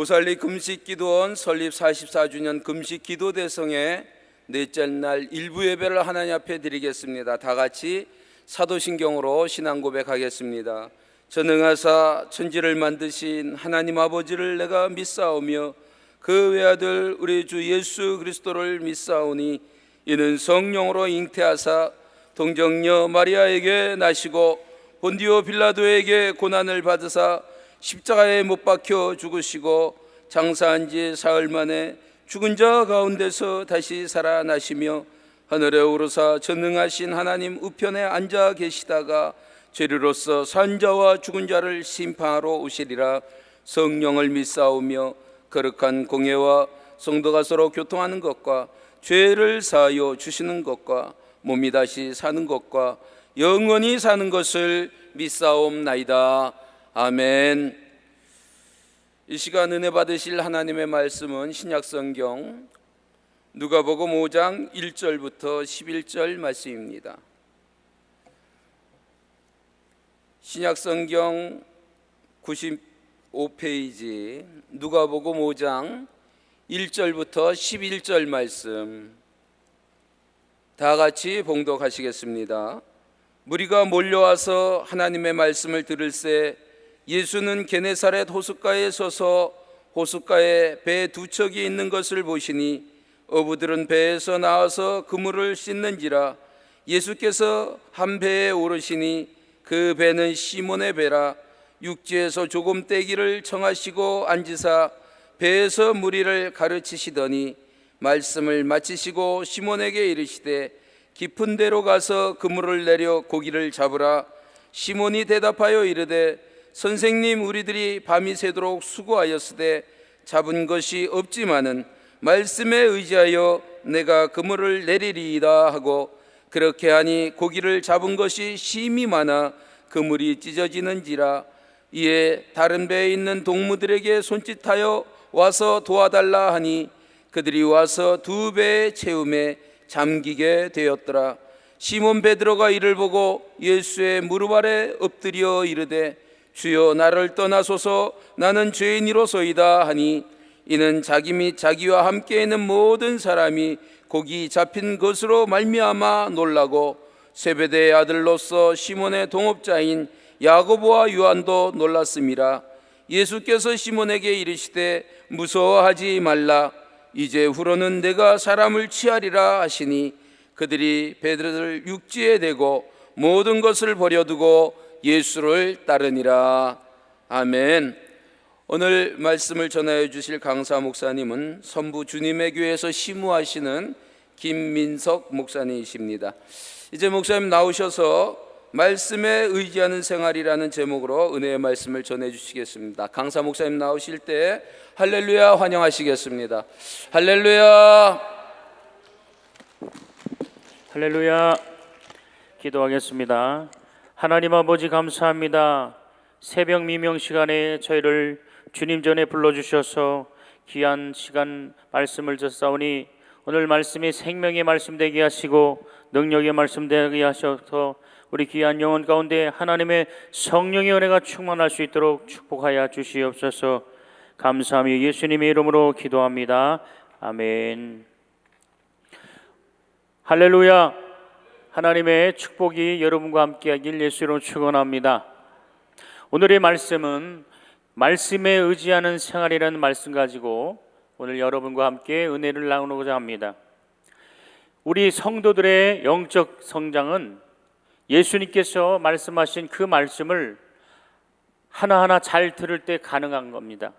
오살리 금식기도원 설립 44주년 금식기도대성의 넷째 날 일부 예배를 하나님 앞에 드리겠습니다. 다 같이 사도신경으로 신앙 고백하겠습니다. 전능하사 천지를 만드신 하나님 아버지를 내가 믿사오며 그 외아들 우리 주 예수 그리스도를 믿사오니 이는 성령으로 잉태하사 동정녀 마리아에게 나시고 본디오 빌라도에게 고난을 받으사 십자가에 못 박혀 죽으시고 장사한 지 사흘 만에 죽은 자 가운데서 다시 살아나시며 하늘에 오르사 전능하신 하나님 우편에 앉아 계시다가 죄리로서 산 자와 죽은 자를 심판하러 오시리라. 성령을 믿사오며 거룩한 공예와 성도가 서로 교통하는 것과 죄를 사하여 주시는 것과 몸이 다시 사는 것과 영원히 사는 것을 믿사옵나이다. 아멘. 이 시간 은혜 받으실 하나님의 말씀은 신약성경 누가복음 5장 1절부터 11절 말씀입니다. 신약성경 95페이지 누가복음 5장 1절부터 11절 말씀 다 같이 봉독하시겠습니다. 무리가 몰려와서 하나님의 말씀을 들을새 예수는 게네사렛 호숫가에 서서 호숫가에 배 두 척이 있는 것을 보시니 어부들은 배에서 나와서 그물을 씻는지라. 예수께서 한 배에 오르시니 그 배는 시몬의 배라. 육지에서 조금 떼기를 청하시고 앉으사 배에서 무리를 가르치시더니 말씀을 마치시고 시몬에게 이르시되 깊은 데로 가서 그물을 내려 고기를 잡으라. 시몬이 대답하여 이르되 선생님, 우리들이 밤이 새도록 수고하였으되 잡은 것이 없지만은 말씀에 의지하여 내가 그물을 내리리이다 하고 그렇게 하니 고기를 잡은 것이 심히 많아 그물이 찢어지는지라. 이에 다른 배에 있는 동무들에게 손짓하여 와서 도와달라 하니 그들이 와서 두 배의 채움에 잠기게 되었더라. 시몬 베드로가 이를 보고 예수의 무릎 아래 엎드려 이르되 주여, 나를 떠나소서, 나는 죄인이로소이다 하니 이는 자기 및 자기와 함께 있는 모든 사람이 고기 잡힌 것으로 말미암아 놀라고 세베대의 아들로서 시몬의 동업자인 야고보와 요한도 놀랐음이라. 예수께서 시몬에게 이르시되 무서워하지 말라. 이제 후로는 내가 사람을 취하리라 하시니 그들이 배들을 육지에 대고 모든 것을 버려두고 예수를 따르니라. 아멘. 오늘 말씀을 전하여 주실 강사 목사님은 선부 주님의 교회에서 시무하시는 김민석 목사님이십니다. 이제 목사님 나오셔서 말씀에 의지하는 생활이라는 제목으로 은혜의 말씀을 전해 주시겠습니다. 강사 목사님 나오실 때 할렐루야 환영하시겠습니다. 할렐루야. 할렐루야. 기도하겠습니다. 하나님 아버지 감사합니다. 새벽 미명 시간에 저희를 주님 전에 불러주셔서 귀한 시간 말씀을 듣사오니 오늘 말씀이 생명의 말씀 되게 하시고 능력의 말씀 되게 하셔서 우리 귀한 영혼 가운데 하나님의 성령의 은혜가 충만할 수 있도록 축복하여 주시옵소서. 감사하며 예수님의 이름으로 기도합니다. 아멘. 할렐루야. 하나님의 축복이 여러분과 함께하길 예수로 축원합니다. 오늘의 말씀은 말씀에 의지하는 생활이라는 말씀 가지고 오늘 여러분과 함께 은혜를 나누고자 합니다. 우리 성도들의 영적 성장은 예수님께서 말씀하신 그 말씀을 하나하나 잘 들을 때 가능한 겁니다.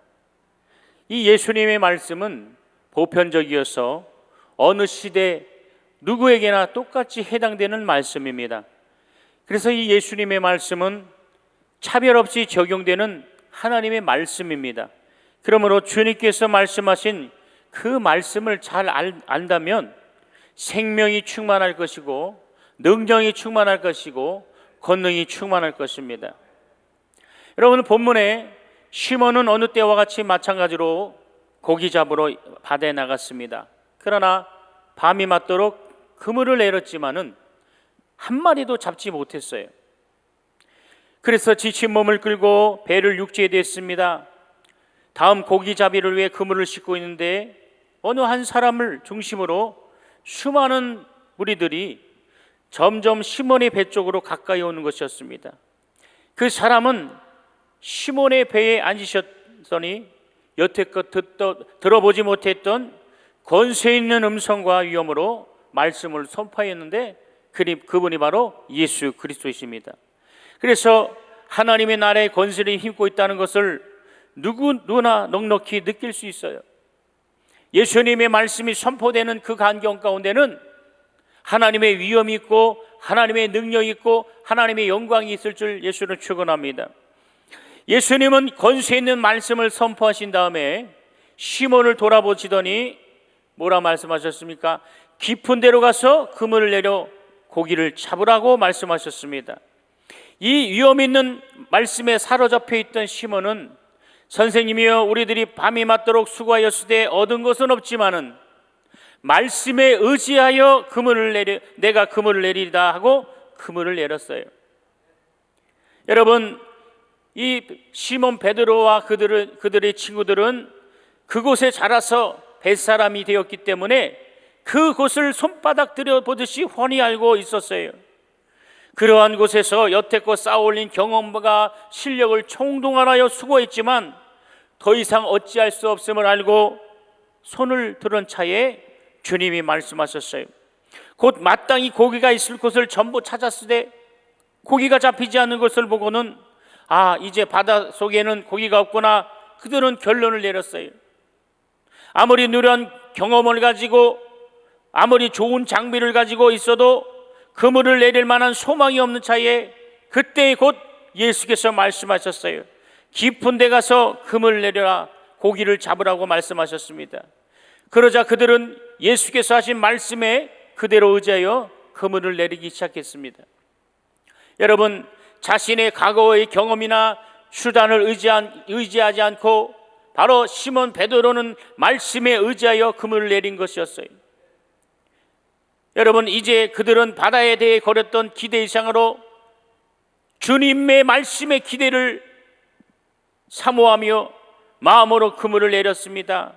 이 예수님의 말씀은 보편적이어서 어느 시대 누구에게나 똑같이 해당되는 말씀입니다. 그래서 이 예수님의 말씀은 차별 없이 적용되는 하나님의 말씀입니다. 그러므로 주님께서 말씀하신 그 말씀을 잘 안다면 생명이 충만할 것이고 능력이 충만할 것이고 권능이 충만할 것입니다. 여러분, 본문에 시몬은 어느 때와 같이 마찬가지로 고기 잡으러 바다에 나갔습니다. 그러나 밤이 맞도록 그물을 내렸지만은 한 마리도 잡지 못했어요. 그래서 지친 몸을 끌고 배를 육지에 댔습니다. 다음 고기잡이를 위해 그물을 싣고 있는데 어느 한 사람을 중심으로 수많은 무리들이 점점 시몬의 배 쪽으로 가까이 오는 것이었습니다. 그 사람은 시몬의 배에 앉으셨더니 여태껏 들어보지 못했던 권세 있는 음성과 위엄으로 말씀을 선포했는데 그분이 바로 예수 그리스도이십니다. 그래서 하나님의 나라의 권세를 힘고 있다는 것을 누구나 넉넉히 느낄 수 있어요. 예수님의 말씀이 선포되는 그 간경 가운데는 하나님의 위엄이 있고 하나님의 능력이 있고 하나님의 영광이 있을 줄 예수는 축원합니다. 예수님은 권세 있는 말씀을 선포하신 다음에 시몬을 돌아보시더니 뭐라 말씀하셨습니까? 깊은 데로 가서 그물을 내려 고기를 잡으라고 말씀하셨습니다. 이 위험 있는 말씀에 사로잡혀 있던 시몬은 선생님이여 우리들이 밤이 맞도록 수고하였으되 얻은 것은 없지만은 말씀에 의지하여 내가 그물을 내리리다 하고 그물을 내렸어요. 여러분, 이 시몬 베드로와 그들의 친구들은 그곳에 자라서 뱃사람이 되었기 때문에 그곳을 손바닥 들여보듯이 훤히 알고 있었어요. 그러한 곳에서 여태껏 쌓아올린 경험과 실력을 총동원하여 수고했지만 더 이상 어찌할 수 없음을 알고 손을 들은 차에 주님이 말씀하셨어요. 곧 마땅히 고기가 있을 곳을 전부 찾았으되 고기가 잡히지 않는 것을 보고는 이제 바다 속에는 고기가 없구나, 그들은 결론을 내렸어요. 아무리 누런 경험을 가지고 아무리 좋은 장비를 가지고 있어도 그물을 내릴 만한 소망이 없는 차에 그때 곧 예수께서 말씀하셨어요. 깊은 데 가서 그물을 내려라, 고기를 잡으라고 말씀하셨습니다. 그러자 그들은 예수께서 하신 말씀에 그대로 의지하여 그물을 내리기 시작했습니다. 여러분, 자신의 과거의 경험이나 수단을 의지하지 않고 바로 시몬 베드로는 말씀에 의지하여 그물을 내린 것이었어요. 여러분, 이제 그들은 바다에 대해 걸었던 기대 이상으로 주님의 말씀의 기대를 사모하며 마음으로 그물을 내렸습니다.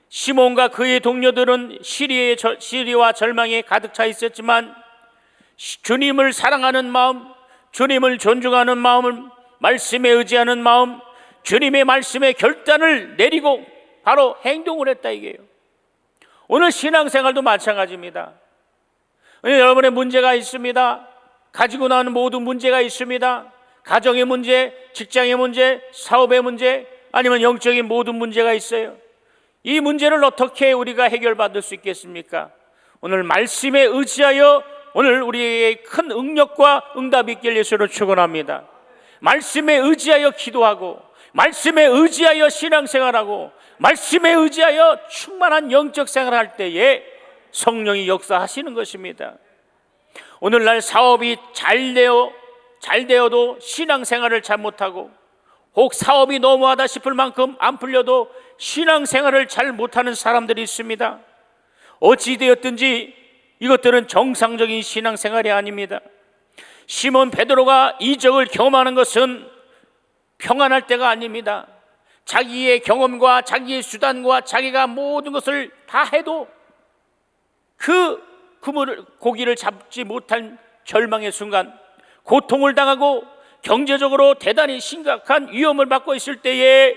시몬과 그의 동료들은 시리와 절망에 가득 차 있었지만 주님을 사랑하는 마음, 주님을 존중하는 마음을 말씀에 의지하는 마음, 주님의 말씀에 결단을 내리고 바로 행동을 했다 이게요. 오늘 신앙생활도 마찬가지입니다. 여러분의 문제가 있습니다. 가지고 나는 모든 문제가 있습니다. 가정의 문제, 직장의 문제, 사업의 문제, 아니면 영적인 모든 문제가 있어요. 이 문제를 어떻게 우리가 해결받을 수 있겠습니까? 오늘 말씀에 의지하여 오늘 우리의 큰 응력과 응답이 있길 예수로 축원합니다. 말씀에 의지하여 기도하고 말씀에 의지하여 신앙생활하고 말씀에 의지하여 충만한 영적 생활할 때에 성령이 역사하시는 것입니다. 오늘날 사업이 잘 되어도 신앙생활을 잘못하고 혹 사업이 너무하다 싶을 만큼 안 풀려도 신앙생활을 잘 못하는 사람들이 있습니다. 어찌되었든지 이것들은 정상적인 신앙생활이 아닙니다. 시몬 베드로가 이적을 경험하는 것은 평안할 때가 아닙니다. 자기의 경험과 자기의 수단과 자기가 모든 것을 다 해도 그 고기를 잡지 못한 절망의 순간, 고통을 당하고 경제적으로 대단히 심각한 위험을 받고 있을 때에,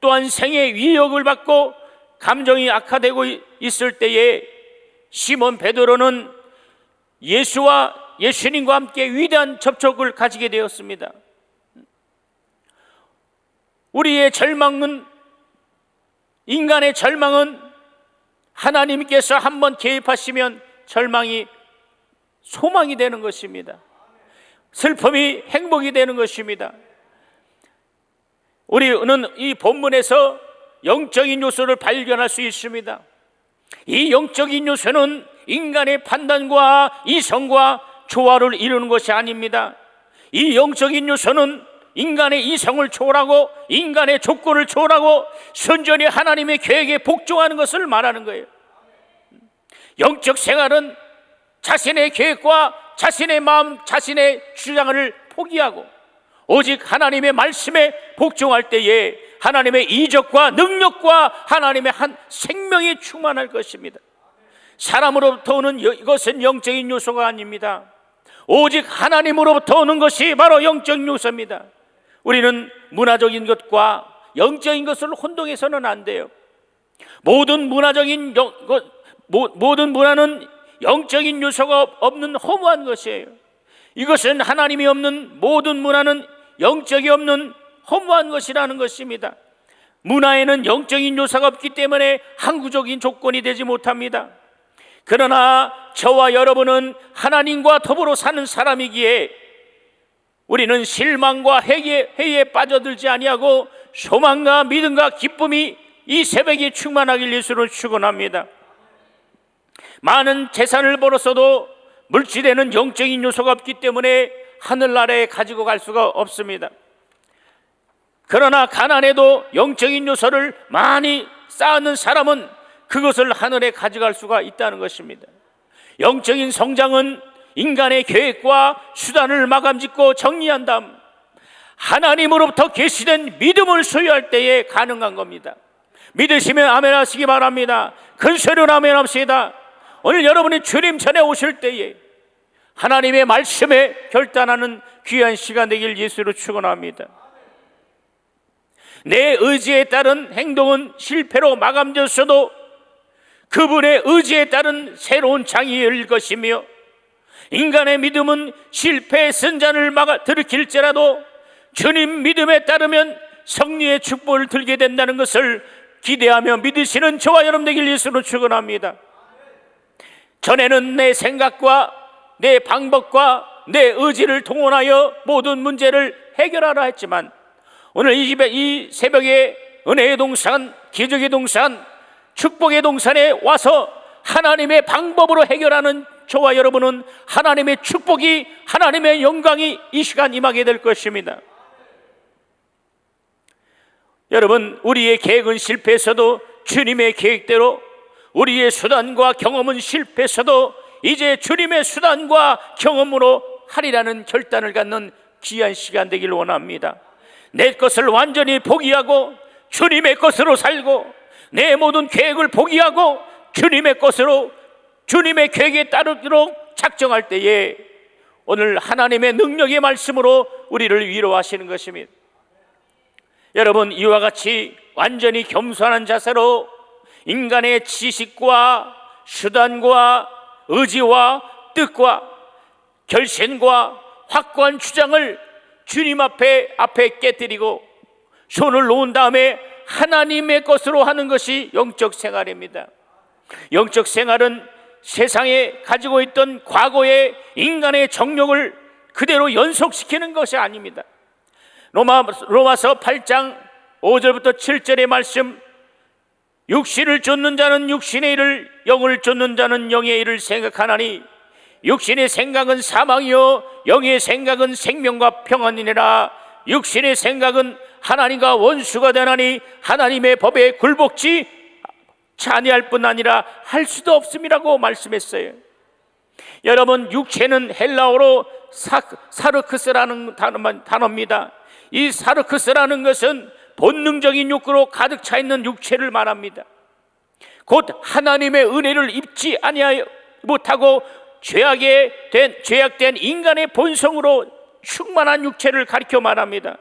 또한 생의 위협을 받고 감정이 악화되고 있을 때에 시몬 베드로는 예수님과 함께 위대한 접촉을 가지게 되었습니다. 우리의 절망은, 인간의 절망은 하나님께서 한번 개입하시면 절망이 소망이 되는 것입니다. 슬픔이 행복이 되는 것입니다. 우리는 이 본문에서 영적인 요소를 발견할 수 있습니다. 이 영적인 요소는 인간의 판단과 이성과 조화를 이루는 것이 아닙니다. 이 영적인 요소는 인간의 이성을 초월하고 인간의 조건을 초월하고 순전히 하나님의 계획에 복종하는 것을 말하는 거예요. 영적 생활은 자신의 계획과 자신의 마음, 자신의 주장을 포기하고 오직 하나님의 말씀에 복종할 때에 하나님의 이적과 능력과 하나님의 한 생명이 충만할 것입니다. 사람으로부터 오는 이것은 영적인 요소가 아닙니다. 오직 하나님으로부터 오는 것이 바로 영적 요소입니다. 우리는 문화적인 것과 영적인 것을 혼동해서는 안 돼요. 모든 문화는 영적인 요소가 없는 허무한 것이에요. 이것은 하나님이 없는, 모든 문화는 영적이 없는 허무한 것이라는 것입니다. 문화에는 영적인 요소가 없기 때문에 항구적인 조건이 되지 못합니다. 그러나 저와 여러분은 하나님과 더불어 사는 사람이기에 우리는 실망과 회의에 빠져들지 아니하고 소망과 믿음과 기쁨이 이 새벽에 충만하길 예수로 축원합니다. 많은 재산을 벌었어도 물질에는 영적인 요소가 없기 때문에 하늘나라에 가지고 갈 수가 없습니다. 그러나 가난해도 영적인 요소를 많이 쌓는 사람은 그것을 하늘에 가져갈 수가 있다는 것입니다. 영적인 성장은 인간의 계획과 수단을 마감짓고 정리한 다음 하나님으로부터 계시된 믿음을 소유할 때에 가능한 겁니다. 믿으시면 아멘 하시기 바랍니다. 큰 소리로 아멘 합시다. 오늘 여러분이 주님 전에 오실 때에 하나님의 말씀에 결단하는 귀한 시간 되길 예수로 축원합니다. 내 의지에 따른 행동은 실패로 마감되었어도 그분의 의지에 따른 새로운 장이 열릴 것이며, 인간의 믿음은 실패의 선잔을 들이킬지라도 주님 믿음에 따르면 승리의 축복을 들게 된다는 것을 기대하며 믿으시는 저와 여러분 되길 예수로 축원합니다. 전에는 내 생각과 내 방법과 내 의지를 동원하여 모든 문제를 해결하라 했지만, 오늘 이 새벽에 은혜의 동산, 기적의 동산, 축복의 동산에 와서 하나님의 방법으로 해결하는 저와 여러분은 하나님의 축복이, 하나님의 영광이 이 시간 임하게 될 것입니다. 여러분, 우리의 계획은 실패했어도 주님의 계획대로, 우리의 수단과 경험은 실패했어도 이제 주님의 수단과 경험으로 하리라는 결단을 갖는 귀한 시간 되기를 원합니다. 내 것을 완전히 포기하고 주님의 것으로 살고, 내 모든 계획을 포기하고 주님의 것으로, 주님의 계획에 따르도록 작정할 때에 오늘 하나님의 능력의 말씀으로 우리를 위로하시는 것입니다. 여러분, 이와 같이 완전히 겸손한 자세로 인간의 지식과 수단과 의지와 뜻과 결심과 확고한 주장을 주님 앞에 깨뜨리고 손을 놓은 다음에 하나님의 것으로 하는 것이 영적 생활입니다. 영적 생활은 세상에 가지고 있던 과거의 인간의 정욕을 그대로 연속시키는 것이 아닙니다. 로마서 8장 5절부터 7절의 말씀, 육신을 쫓는 자는 육신의 일을, 영을 쫓는 자는 영의 일을 생각하나니 육신의 생각은 사망이요 영의 생각은 생명과 평안이니라. 육신의 생각은 하나님과 원수가 되나니 하나님의 법에 굴복지 아니할 뿐 아니라 할 수도 없음이라고 말씀했어요. 여러분, 육체는 헬라어로 사르크스라는 단어입니다. 이 사르크스라는 것은 본능적인 욕구로 가득 차 있는 육체를 말합니다. 곧 하나님의 은혜를 입지 아니하여 못하고 죄악된 인간의 본성으로 충만한 육체를 가리켜 말합니다.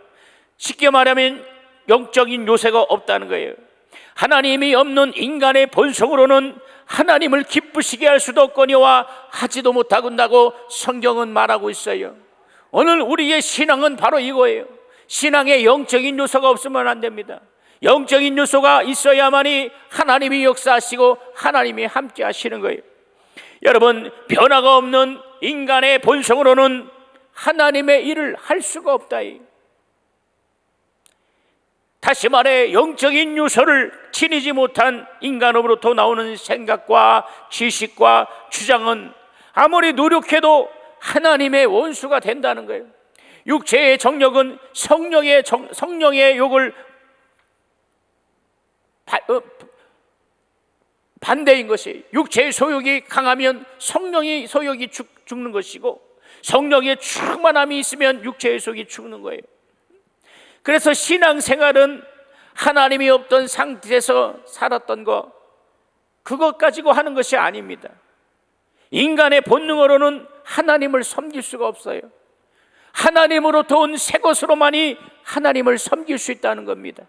쉽게 말하면 영적인 요새가 없다는 거예요. 하나님이 없는 인간의 본성으로는 하나님을 기쁘시게 할 수도 없거니와 하지도 못하겠다고 성경은 말하고 있어요. 오늘 우리의 신앙은 바로 이거예요. 신앙에 영적인 요소가 없으면 안 됩니다. 영적인 요소가 있어야만이 하나님이 역사하시고 하나님이 함께 하시는 거예요. 여러분, 변화가 없는 인간의 본성으로는 하나님의 일을 할 수가 없다. 다시 말해, 영적인 요소를 지니지 못한 인간으로부터 나오는 생각과 지식과 주장은 아무리 노력해도 하나님의 원수가 된다는 거예요. 육체의 정욕은 성령의 욕을 반대인 것이, 육체의 소욕이 강하면 성령의 소욕이 죽는 것이고, 성령의 충만함이 있으면 육체의 소욕이 죽는 거예요. 그래서 신앙생활은 하나님이 없던 상태에서 살았던 것, 그것 가지고 하는 것이 아닙니다. 인간의 본능으로는 하나님을 섬길 수가 없어요. 하나님으로부터 온 새 것으로만이 하나님을 섬길 수 있다는 겁니다.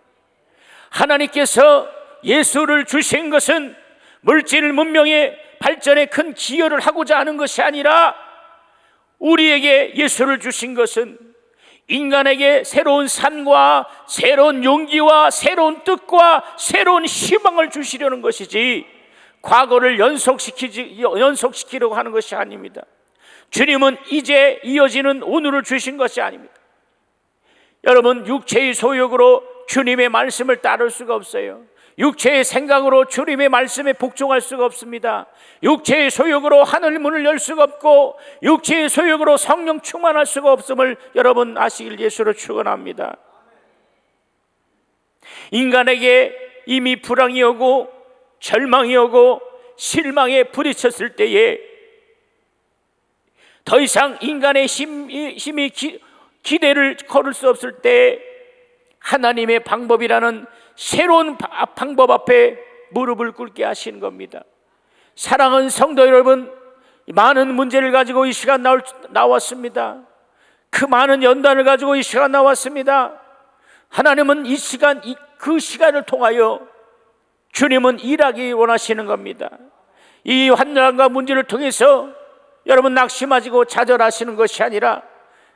하나님께서 예수를 주신 것은 물질 문명의 발전에 큰 기여를 하고자 하는 것이 아니라, 우리에게 예수를 주신 것은 인간에게 새로운 삶과 새로운 용기와 새로운 뜻과 새로운 희망을 주시려는 것이지, 과거를 연속시키려고 하는 것이 아닙니다. 주님은 이제 이어지는 오늘을 주신 것이 아닙니다. 여러분, 육체의 소욕으로 주님의 말씀을 따를 수가 없어요. 육체의 생각으로 주님의 말씀에 복종할 수가 없습니다. 육체의 소욕으로 하늘 문을 열 수가 없고, 육체의 소욕으로 성령 충만할 수가 없음을 여러분 아시길 예수로 축원합니다. 인간에게 이미 불황이 오고 절망이 오고 실망에 부딪혔을 때에 더 이상 인간의 힘이 기대를 걸을 수 없을 때, 하나님의 방법이라는 새로운 방법 앞에 무릎을 꿇게 하시는 겁니다. 사랑하는 성도 여러분, 많은 문제를 가지고 이 시간 나왔습니다. 그 많은 연단을 가지고 이 시간 나왔습니다. 하나님은 이 시간, 그 시간을 통하여 주님은 일하기 원하시는 겁니다. 이 환난과 문제를 통해서 여러분 낙심하시고 좌절하시는 것이 아니라,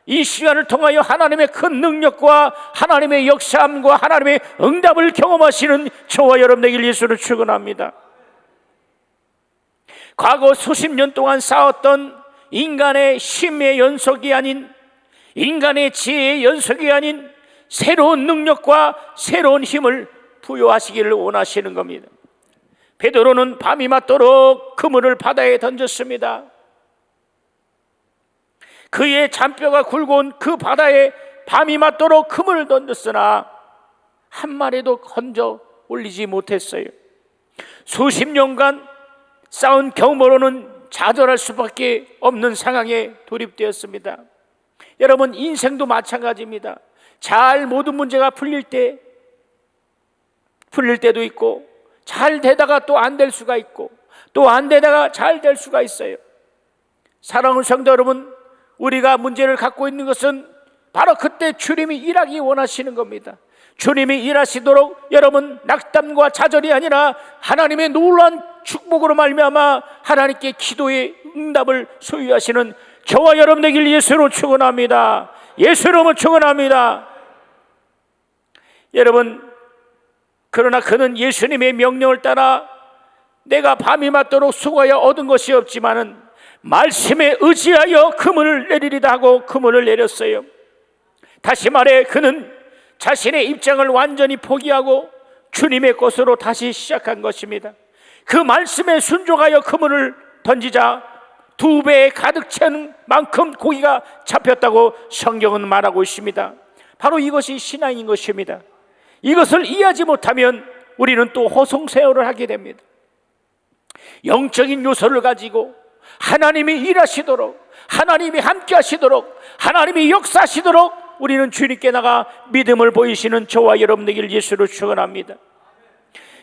이 시간을 통하여 하나님의 큰 능력과 하나님의 역사함과 하나님의 응답을 경험하시는 저와 여러분 되길 예수를 축원합니다. 과거 수십 년 동안 쌓았던 인간의 힘의 연속이 아닌, 인간의 지혜의 연속이 아닌 새로운 능력과 새로운 힘을 부여하시기를 원하시는 겁니다. 베드로는 밤이 맞도록 그물을 바다에 던졌습니다. 그의 잔뼈가 굵은 그 바다에 밤이 맞도록 그물을 던졌으나 한 마리도 건져 올리지 못했어요. 수십 년간 쌓은 경험으로는 좌절할 수밖에 없는 상황에 돌입되었습니다. 여러분, 인생도 마찬가지입니다. 잘 모든 문제가 풀릴 때도 있고, 잘 되다가 또 안 될 수가 있고, 또 안 되다가 잘 될 수가 있어요. 사랑하는 성도 여러분, 우리가 문제를 갖고 있는 것은 바로 그때 주님이 일하기 원하시는 겁니다. 주님이 일하시도록 여러분 낙담과 좌절이 아니라 하나님의 놀라운 축복으로 말미암아 하나님께 기도의 응답을 소유하시는 저와 여러분 되길 예수로 축원합니다. 예수로 축원합니다. 여러분, 그러나 그는 예수님의 명령을 따라 내가 밤이 맞도록 수고하여 얻은 것이 없지만은 말씀에 의지하여 그물을 내리리다 하고 그물을 내렸어요. 다시 말해, 그는 자신의 입장을 완전히 포기하고 주님의 것으로 다시 시작한 것입니다. 그 말씀에 순종하여 그물을 던지자 2배에 가득 채는 만큼 고기가 잡혔다고 성경은 말하고 있습니다. 바로 이것이 신앙인 것입니다. 이것을 이해하지 못하면 우리는 또 허송세월을 하게 됩니다. 영적인 요소를 가지고 하나님이 일하시도록, 하나님이 함께 하시도록, 하나님이 역사하시도록 우리는 주님께 나가 믿음을 보이시는 저와 여러분 되길 예수로 축원합니다.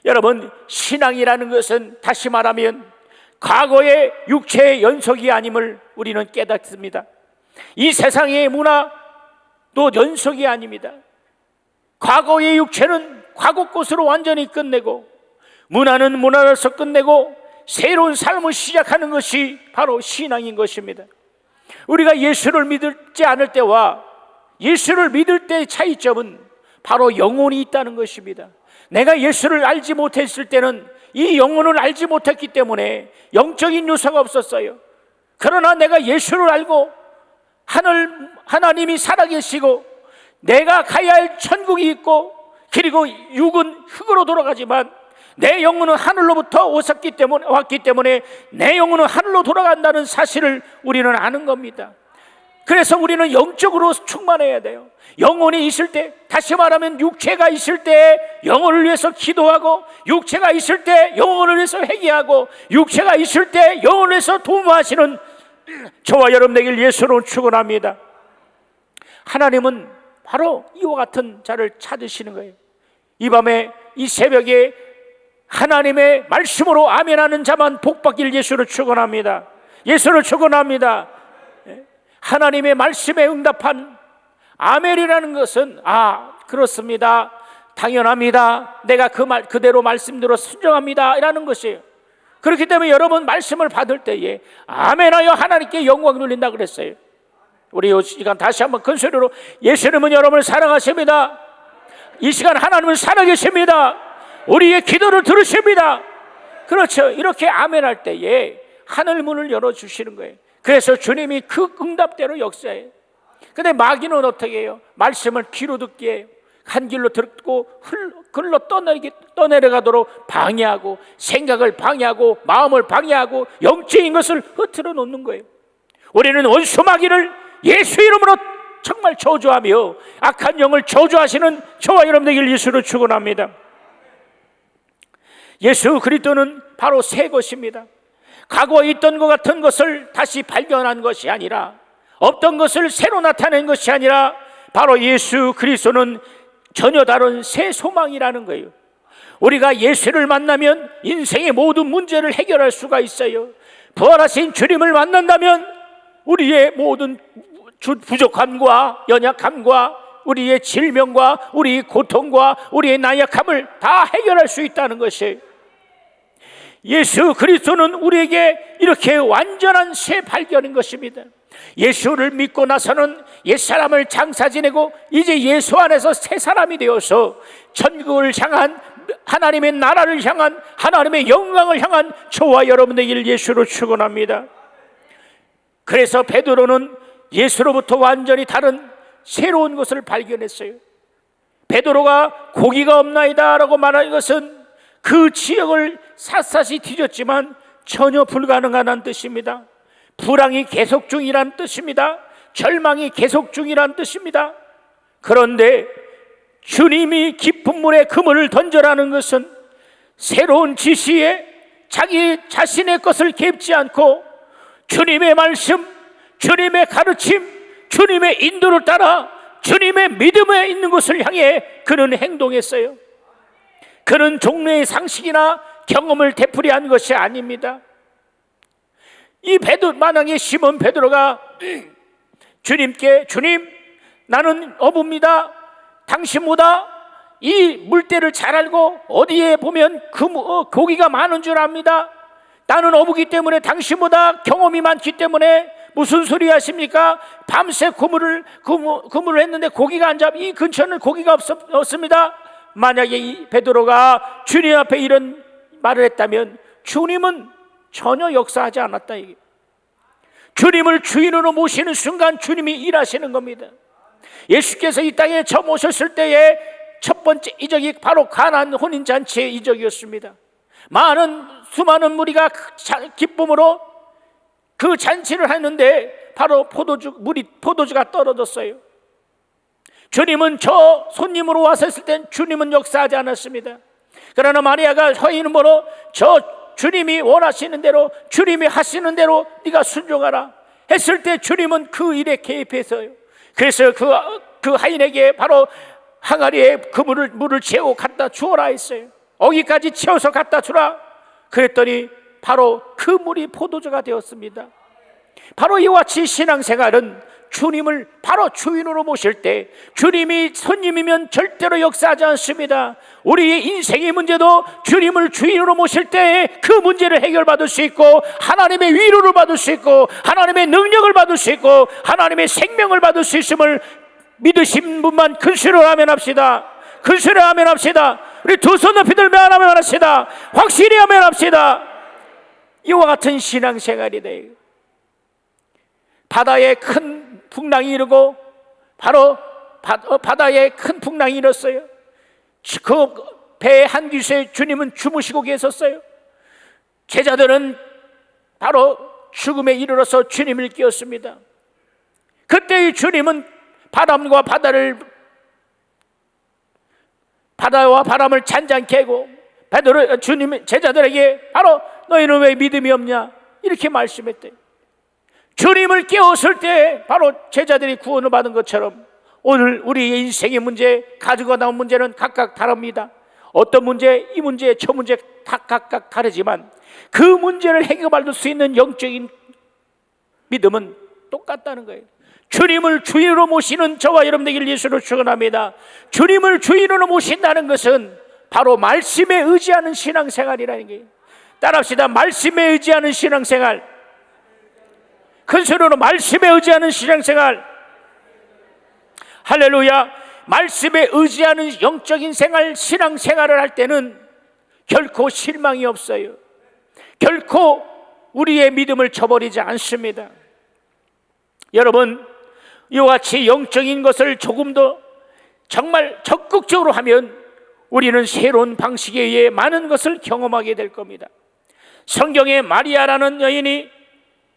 여러분, 신앙이라는 것은 다시 말하면 과거의 육체의 연속이 아님을 우리는 깨닫습니다. 이 세상의 문화도 연속이 아닙니다. 과거의 육체는 과거 것으로 완전히 끝내고, 문화는 문화로서 끝내고 새로운 삶을 시작하는 것이 바로 신앙인 것입니다. 우리가 예수를 믿지 않을 때와 예수를 믿을 때의 차이점은 바로 영혼이 있다는 것입니다. 내가 예수를 알지 못했을 때는 이 영혼을 알지 못했기 때문에 영적인 요소가 없었어요. 그러나 내가 예수를 알고 하나님이 살아계시고 내가 가야 할 천국이 있고, 그리고 육은 흙으로 돌아가지만 내 영혼은 하늘로부터 왔기 때문에 내 영혼은 하늘로 돌아간다는 사실을 우리는 아는 겁니다. 그래서 우리는 영적으로 충만해야 돼요. 영혼이 있을 때, 다시 말하면 육체가 있을 때 영혼을 위해서 기도하고, 육체가 있을 때 영혼을 위해서 회개하고, 육체가 있을 때 영혼을 위해서 도모하시는 저와 여러분 되길 예수로 축원합니다. 하나님은 바로 이와 같은 자를 찾으시는 거예요. 이 밤에 이 새벽에 하나님의 말씀으로 아멘하는 자만 복받길 예수를 축원합니다. 예수를 축원합니다. 하나님의 말씀에 응답한 아멘이라는 것은 그렇습니다, 당연합니다, 내가 그 말 그대로 말씀대로 순종합니다 이라는 것이에요. 그렇기 때문에 여러분 말씀을 받을 때에 아멘하여 하나님께 영광 돌린다 그랬어요. 우리 이 시간 다시 한번 큰 소리로 예수님은 여러분을 사랑하십니다. 이 시간 하나님은 살아계십니다. 우리의 기도를 들으십니다. 그렇죠. 이렇게 아멘할 때에 하늘 문을 열어주시는 거예요. 그래서 주님이 그 응답대로 역사해요. 근데 마귀는 어떻게 해요? 말씀을 귀로 듣게 해요. 한 길로 듣고 흘러 떠내려가도록 방해하고, 생각을 방해하고, 마음을 방해하고, 영적인 것을 흐트러 놓는 거예요. 우리는 원수 마귀를 예수 이름으로 정말 저주하며 악한 영을 저주하시는 저와 여러분 되길 예수로 축원합니다. 예수 그리스도는 바로 새 것입니다. 과거에 있던 것 같은 것을 다시 발견한 것이 아니라, 없던 것을 새로 나타낸 것이 아니라, 바로 예수 그리스도는 전혀 다른 새 소망이라는 거예요. 우리가 예수를 만나면 인생의 모든 문제를 해결할 수가 있어요. 부활하신 주님을 만난다면 우리의 모든 부족함과 연약함과 우리의 질병과 우리의 고통과 우리의 나약함을 다 해결할 수 있다는 것이에요. 예수 그리스도는 우리에게 이렇게 완전한 새 발견인 것입니다. 예수를 믿고 나서는 옛사람을 장사 지내고 이제 예수 안에서 새 사람이 되어서 천국을 향한, 하나님의 나라를 향한, 하나님의 영광을 향한 저와 여러분 되기를 예수로 축원합니다. 그래서 베드로는 예수로부터 완전히 다른 새로운 것을 발견했어요. 베드로가 고기가 없나이다 라고 말하는 것은 그 지역을 샅샅이 뒤졌지만 전혀 불가능하다는 뜻입니다. 불황이 계속 중이라는 뜻입니다. 절망이 계속 중이라는 뜻입니다. 그런데 주님이 깊은 물에 그물을 던져라는 것은 새로운 지시에 자기 자신의 것을 갭지 않고 주님의 말씀, 주님의 가르침, 주님의 인도를 따라 주님의 믿음에 있는 것을 향해 그는 행동했어요. 그는 종류의 상식이나 경험을 되풀이한 것이 아닙니다. 이 만약에 시몬 베드로가 주님께, 주님, 나는 어부입니다. 당신보다 이 물때를 잘 알고 어디에 보면 고기가 많은 줄 압니다. 나는 어부기 때문에 당신보다 경험이 많기 때문에 무슨 소리 하십니까? 밤새 그물을 했는데 고기가 안 잡, 이 근처는 고기가 없습니다. 만약에 이 베드로가 주님 앞에 이런 말을 했다면 주님은 전혀 역사하지 않았다. 이게 주님을 주인으로 모시는 순간 주님이 일하시는 겁니다. 예수께서 이 땅에 처음 오셨을 때의 첫 번째 이적이 바로 가나안 혼인잔치의 이적이었습니다. 수많은 무리가 기쁨으로 그 잔치를 했는데 바로 포도주가 떨어졌어요. 주님은 저 손님으로 왔었을 땐 주님은 역사하지 않았습니다. 그러나 마리아가 허인으로 저 주님이 원하시는 대로, 주님이 하시는 대로 네가 순종하라 했을 때 주님은 그 일에 개입해서요. 그래서 그 하인에게 바로 항아리에 그 물을 채우고 갖다 주어라 했어요. 어기까지 채워서 갖다 주라. 그랬더니 바로 그 물이 포도주가 되었습니다. 바로 이와 같이 신앙생활은 주님을 바로 주인으로 모실 때 주님이 손님이면 절대로 역사하지 않습니다. 우리의 인생의 문제도 주님을 주인으로 모실 때 그 문제를 해결받을 수 있고, 하나님의 위로를 받을 수 있고, 하나님의 능력을 받을 수 있고, 하나님의 생명을 받을 수 있음을 믿으신 분만 근수로 아멘합시다. 근수로 아멘합시다. 우리 두 손 높이 들며 아멘합시다. 확실히 아멘합시다. 이와 같은 신앙생활이 돼요. 바다에 큰 풍랑이 일고, 바로 바다에 큰 풍랑이 일었어요. 그 배의 한 귀에 주님은 주무시고 계셨어요. 제자들은 바로 죽음에 이르러서 주님을 깨웠습니다. 그때 주님은 바다와 바람을 잔잔케 하고 주님 제자들에게 바로 너희는 왜 믿음이 없냐 이렇게 말씀했대요. 주님을 깨웠을 때 바로 제자들이 구원을 받은 것처럼 오늘 우리의 인생의 문제, 가지고 나온 문제는 각각 다릅니다. 어떤 문제, 이 문제, 저 문제 다 각각 다르지만 그 문제를 해결받을 수 있는 영적인 믿음은 똑같다는 거예요. 주님을 주인으로 모시는 저와 여러분들 예수로 축원합니다. 주님을 주인으로 모신다는 것은 바로 말씀에 의지하는 신앙생활이라는 거예요. 따라합시다. 말씀에 의지하는 신앙생활. 큰 소리로 말씀에 의지하는 신앙생활. 할렐루야. 말씀에 의지하는 영적인 생활, 신앙생활을 할 때는 결코 실망이 없어요. 결코 우리의 믿음을 저버리지 않습니다. 여러분, 이와 같이 영적인 것을 조금 더 정말 적극적으로 하면 우리는 새로운 방식에 의해 많은 것을 경험하게 될 겁니다. 성경에 마리아라는 여인이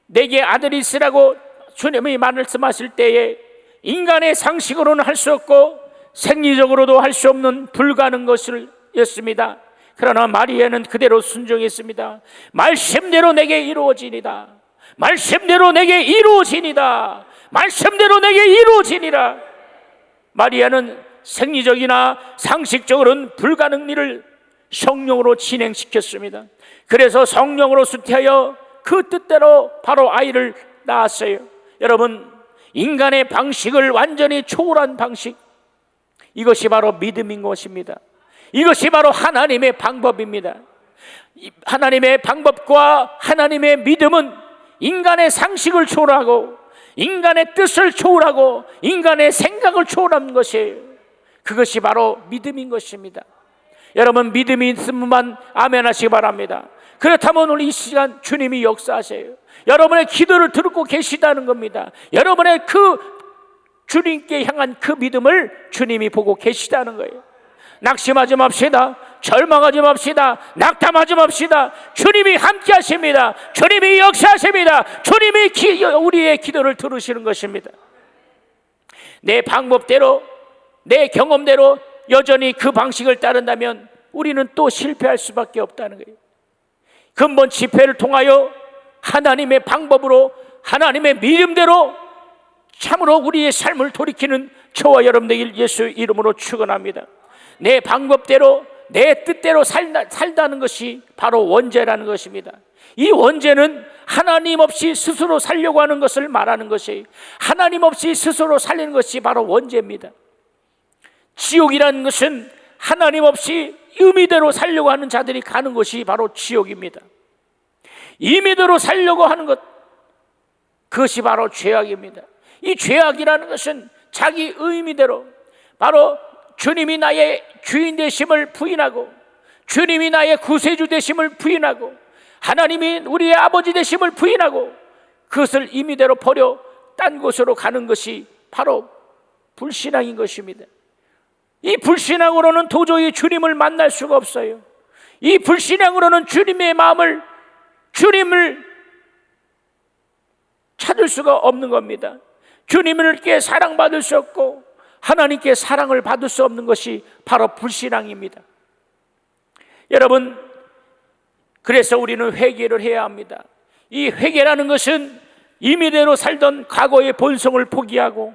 내게 아들이 있으라고 주님이 말씀하실 때에 인간의 상식으로는 할 수 없고 생리적으로도 할 수 없는 불가능 것이었습니다. 그러나 마리아는 그대로 순종했습니다. 말씀대로 내게 이루어지니라. 말씀대로 내게 이루어지니라. 말씀대로 내게 이루어지니라. 마리아는 생리적이나 상식적으로는 불가능 일을 성령으로 진행시켰습니다. 그래서 성령으로 수태하여 그 뜻대로 바로 아이를 낳았어요. 여러분, 인간의 방식을 완전히 초월한 방식, 이것이 바로 믿음인 것입니다. 이것이 바로 하나님의 방법입니다. 하나님의 방법과 하나님의 믿음은 인간의 상식을 초월하고 인간의 뜻을 초월하고 인간의 생각을 초월한 것이에요. 그것이 바로 믿음인 것입니다. 여러분, 믿음이 있으면 아멘 하시기 바랍니다. 그렇다면 오늘 이 시간 주님이 역사하세요. 여러분의 기도를 듣고 계시다는 겁니다. 여러분의 그 주님께 향한 그 믿음을 주님이 보고 계시다는 거예요. 낙심하지 맙시다. 절망하지 맙시다. 낙담하지 맙시다. 주님이 함께 하십니다. 주님이 역사하십니다. 주님이 우리의 기도를 들으시는 것입니다. 내 방법대로, 내 경험대로 여전히 그 방식을 따른다면 우리는 또 실패할 수밖에 없다는 거예요. 근본 집회를 통하여 하나님의 방법으로, 하나님의 믿음대로 참으로 우리의 삶을 돌이키는 저와 여러분들 예수 이름으로 축원합니다. 내 방법대로, 내 뜻대로 살다는 것이 바로 원죄라는 것입니다. 이 원죄는 하나님 없이 스스로 살려고 하는 것을 말하는 것이, 하나님 없이 스스로 살리는 것이 바로 원죄입니다. 지옥이라는 것은 하나님 없이 임의대로 살려고 하는 자들이 가는 것이 바로 지옥입니다. 임의대로 살려고 하는 것, 그것이 바로 죄악입니다. 이 죄악이라는 것은 자기 의미대로, 바로 주님이 나의 주인 되심을 부인하고, 주님이 나의 구세주 되심을 부인하고, 하나님이 우리의 아버지 되심을 부인하고, 그것을 임의대로 버려 딴 곳으로 가는 것이 바로 불신앙인 것입니다. 이 불신앙으로는 도저히 주님을 만날 수가 없어요. 이 불신앙으로는 주님의 마음을, 주님을 찾을 수가 없는 겁니다. 주님께 사랑받을 수 없고 하나님께 사랑을 받을 수 없는 것이 바로 불신앙입니다. 여러분, 그래서 우리는 회개를 해야 합니다. 이 회개라는 것은 임의대로 살던 과거의 본성을 포기하고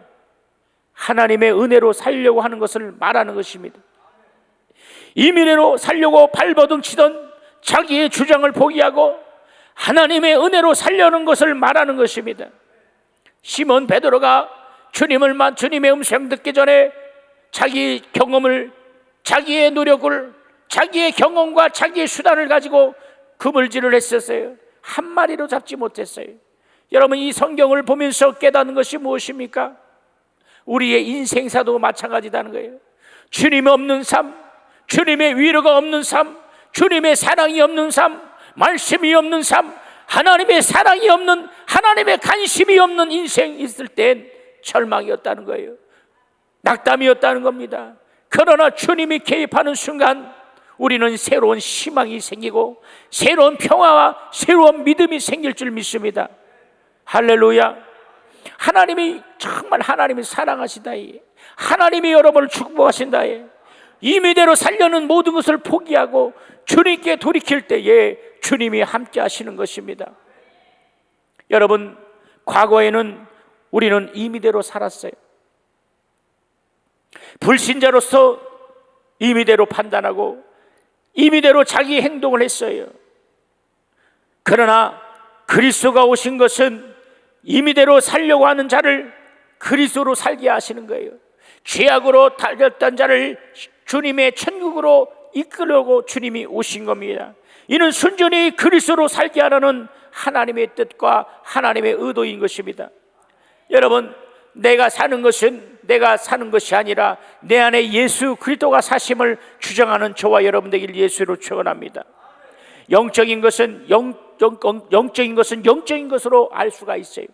하나님의 은혜로 살려고 하는 것을 말하는 것입니다. 임의대로 살려고 발버둥 치던 자기의 주장을 포기하고 하나님의 은혜로 살려는 것을 말하는 것입니다. 시몬 베드로가 주님의 음성 듣기 전에 자기 경험을, 자기의 노력을, 자기의 경험과 자기의 수단을 가지고 그물질을 했었어요. 한 마리로 잡지 못했어요. 여러분, 이 성경을 보면서 깨닫는 것이 무엇입니까? 우리의 인생사도 마찬가지다는 거예요. 주님이 없는 삶, 주님의 위로가 없는 삶, 주님의 사랑이 없는 삶, 말씀이 없는 삶, 하나님의 사랑이 없는, 하나님의 관심이 없는 인생이 있을 땐 절망이었다는 거예요. 낙담이었다는 겁니다. 그러나 주님이 개입하는 순간 우리는 새로운 희망이 생기고 새로운 평화와 새로운 믿음이 생길 줄 믿습니다. 할렐루야. 하나님이 정말 하나님이 사랑하신다. 하나님이 여러분을 축복하신다. 임의대로 살려는 모든 것을 포기하고 주님께 돌이킬 때에 주님이 함께 하시는 것입니다. 여러분, 과거에는 우리는 임의대로 살았어요. 불신자로서 임의대로 판단하고 임의대로 자기 행동을 했어요. 그러나 그리스도가 오신 것은 임의대로 살려고 하는 자를 그리스도로 살게 하시는 거예요. 죄악으로 달렸던 자를 주님의 천국으로 이끌려고 주님이 오신 겁니다. 이는 순전히 그리스도로 살게 하라는 하나님의 뜻과 하나님의 의도인 것입니다. 여러분, 내가 사는 것은 내가 사는 것이 아니라 내 안에 예수 그리스도가 사심을 주장하는 저와 여러분 되길 예수로 축원합니다. 영적인 것은 영적인 것으로 알 수가 있어요.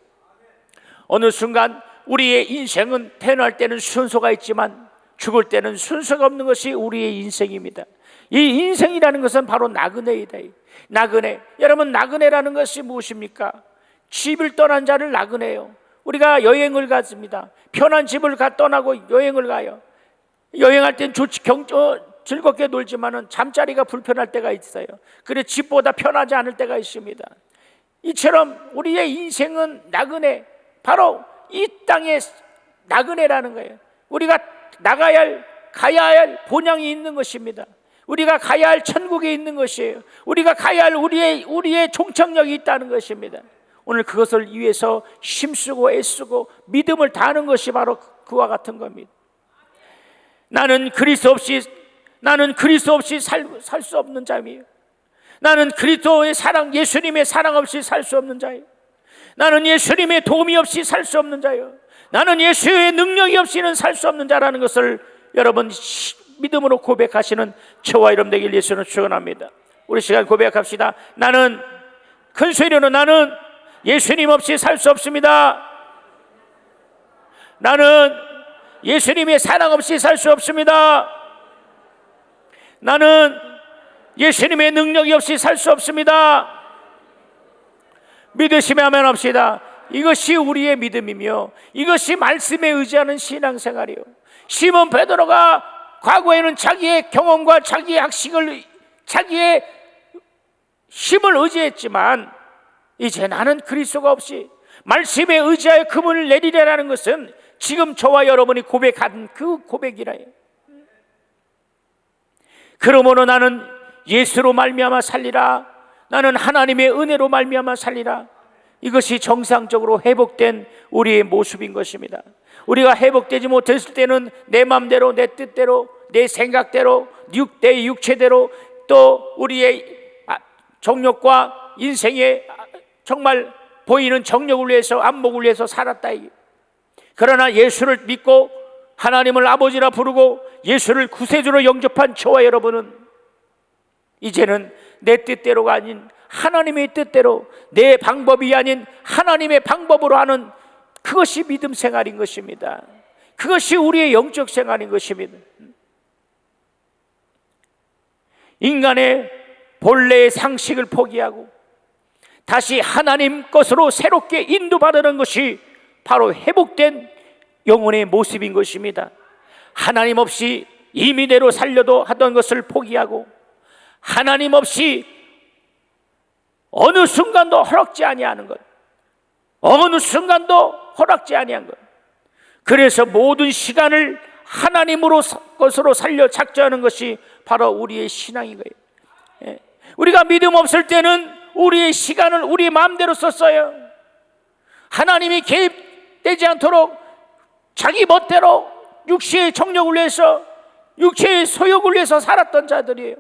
어느 순간 우리의 인생은 태어날 때는 순서가 있지만 죽을 때는 순서가 없는 것이 우리의 인생입니다. 이 인생이라는 것은 바로 나그네이다. 나그네, 여러분, 나그네라는 것이 무엇입니까? 집을 떠난 자를 나그네요. 우리가 여행을 갔습니다. 편한 집을 떠나고 여행을 가요. 여행할 땐 즐겁게 놀지만은 잠자리가 불편할 때가 있어요. 그래 집보다 편하지 않을 때가 있습니다. 이처럼 우리의 인생은 나그네, 바로 이 땅의 나그네라는 거예요. 우리가 가야 할 본향이 있는 것입니다. 우리가 가야 할 천국에 있는 것이에요. 우리가 가야 할 우리의 종착역이 있다는 것입니다. 오늘 그것을 위해서 힘쓰고 애쓰고 믿음을 다하는 것이 바로 그와 같은 겁니다. 나는 그리스도 없이 살 수 없는 자이에요. 나는 그리스도의 사랑, 예수님의 사랑 없이 살 수 없는 자예요. 나는 예수님의 도움이 없이 살 수 없는 자예요. 나는 예수의 능력이 없이는 살 수 없는 자라는 것을 여러분 믿음으로 고백하시는 저와 여러분 되길 예수는 축원합니다. 우리 시간 고백합시다. 나는, 큰 소리로 나는 예수님 없이 살 수 없습니다. 나는 예수님의 사랑 없이 살 수 없습니다. 나는 예수님의 능력이 없이 살 수 없습니다. 믿으시면 아멘 합시다. 이것이 우리의 믿음이며 이것이 말씀에 의지하는 신앙생활이요. 시몬 베드로가 과거에는 자기의 경험과 자기의 학식을, 자기의 힘을 의지했지만 이제 나는 그리스도가 없이 말씀에 의지하여 그분을 내리려라는 것은 지금 저와 여러분이 고백한 그 고백이라요. 그러므로 나는 예수로 말미암아 살리라. 나는 하나님의 은혜로 말미암아 살리라. 이것이 정상적으로 회복된 우리의 모습인 것입니다. 우리가 회복되지 못했을 때는 내 마음대로, 내 뜻대로, 내 생각대로, 내 육체대로, 또 우리의 정욕과 인생의 정말 보이는 정욕을 위해서, 안목을 위해서 살았다. 그러나 예수를 믿고 하나님을 아버지라 부르고 예수를 구세주로 영접한 저와 여러분은 이제는 내 뜻대로가 아닌 하나님의 뜻대로, 내 방법이 아닌 하나님의 방법으로 하는 그것이 믿음 생활인 것입니다. 그것이 우리의 영적 생활인 것입니다. 인간의 본래의 상식을 포기하고 다시 하나님 것으로 새롭게 인도받는 것이 바로 회복된 영혼의 모습인 것입니다. 하나님 없이 임의대로 살려도 하던 것을 포기하고 하나님 없이 어느 순간도 허락지 아니하는 것, 어느 순간도 허락지 아니한 것. 그래서 모든 시간을 하나님으로 것으로 살려 작정하는 것이 바로 우리의 신앙인 거예요. 우리가 믿음 없을 때는 우리의 시간을 우리 마음대로 썼어요. 하나님이 개입되지 않도록 자기 멋대로 육체의 정욕을 위해서, 육체의 소욕을 위해서 살았던 자들이에요.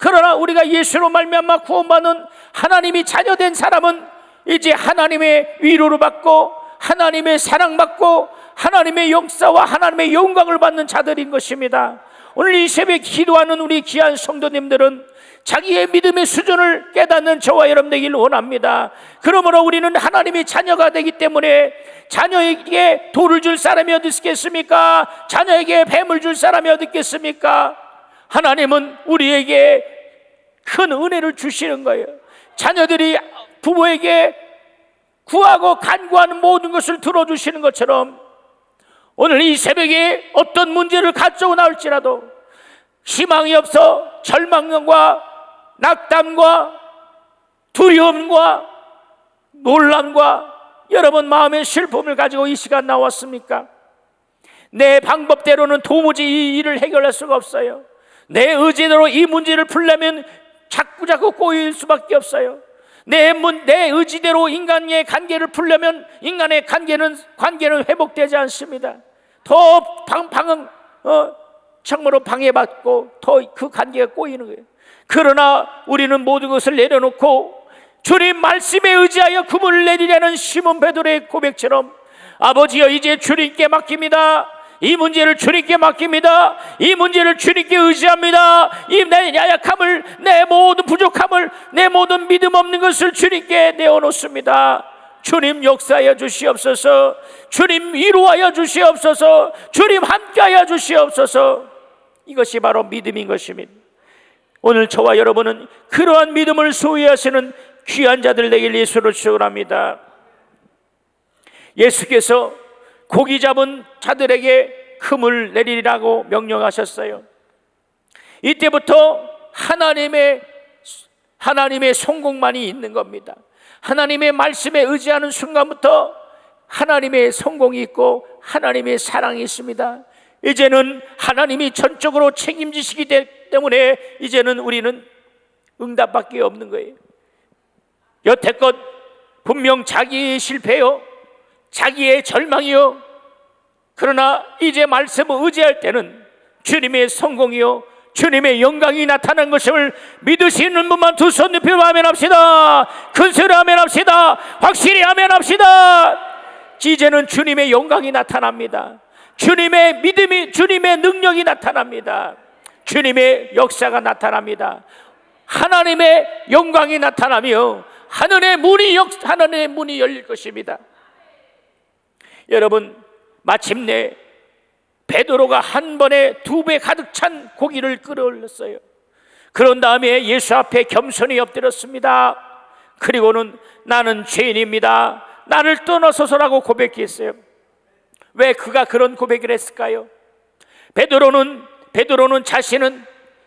그러나 우리가 예수로 말미암아 구원받은 하나님이 자녀된 사람은 이제 하나님의 위로를 받고 하나님의 사랑받고 하나님의 역사와 하나님의 영광을 받는 자들인 것입니다. 오늘 이 새벽에 기도하는 우리 귀한 성도님들은 자기의 믿음의 수준을 깨닫는 저와 여러분 되길 원합니다. 그러므로 우리는 하나님의 자녀가 되기 때문에 자녀에게 돌을 줄 사람이 어디 있겠습니까? 자녀에게 뱀을 줄 사람이 어디 있겠습니까? 하나님은 우리에게 큰 은혜를 주시는 거예요. 자녀들이 부모에게 구하고 간구하는 모든 것을 들어주시는 것처럼 오늘 이 새벽에 어떤 문제를 가지고 나올지라도 희망이 없어 절망과 낙담과 두려움과 논란과 여러분 마음의 슬픔을 가지고 이 시간 나왔습니까? 내 방법대로는 도무지 이 일을 해결할 수가 없어요. 내 의지대로 이 문제를 풀려면 자꾸자꾸 꼬일 수밖에 없어요. 내 의지대로 인간의 관계를 풀려면 인간의 관계는 회복되지 않습니다. 더 참으로 방해받고 더 그 관계가 꼬이는 거예요. 그러나 우리는 모든 것을 내려놓고 주님 말씀에 의지하여 구원을 내리려는 시몬 베드로의 고백처럼, 아버지여 이제 주님께 맡깁니다. 이 문제를 주님께 맡깁니다. 이 문제를 주님께 의지합니다. 이 내 야약함을, 내 모든 부족함을, 내 모든 믿음 없는 것을 주님께 내어놓습니다. 주님 역사하여 주시옵소서. 주님 위로하여 주시옵소서. 주님 함께하여 주시옵소서. 이것이 바로 믿음인 것입니다. 오늘 저와 여러분은 그러한 믿음을 소유하시는 귀한 자들 되길 예수로 축원합니다. 예수께서 고기 잡은 자들에게 금을 내리라고 명령하셨어요. 이때부터 하나님의 성공만이 있는 겁니다. 하나님의 말씀에 의지하는 순간부터 하나님의 성공이 있고 하나님의 사랑이 있습니다. 이제는 하나님이 전적으로 책임지시기 때문에 이제는 우리는 응답밖에 없는 거예요. 여태껏 분명 자기의 실패요, 자기의 절망이요, 그러나 이제 말씀을 의지할 때는 주님의 성공이요, 주님의 영광이 나타난 것을 믿으시는 분만 두 손 높여 아멘합시다. 큰 소리로 아멘합시다. 확실히 아멘합시다. 이제는 주님의 영광이 나타납니다. 주님의 믿음이, 주님의 능력이 나타납니다. 주님의 역사가 나타납니다. 하나님의 영광이 나타나며 하늘의 문이 열릴 것입니다. 여러분, 마침내 베드로가 한 번에 2배 가득 찬 고기를 끌어올렸어요. 그런 다음에 예수 앞에 겸손히 엎드렸습니다. 그리고는 나는 죄인입니다, 나를 떠나소서라고 고백했어요. 왜 그가 그런 고백을 했을까요? 베드로는 자신은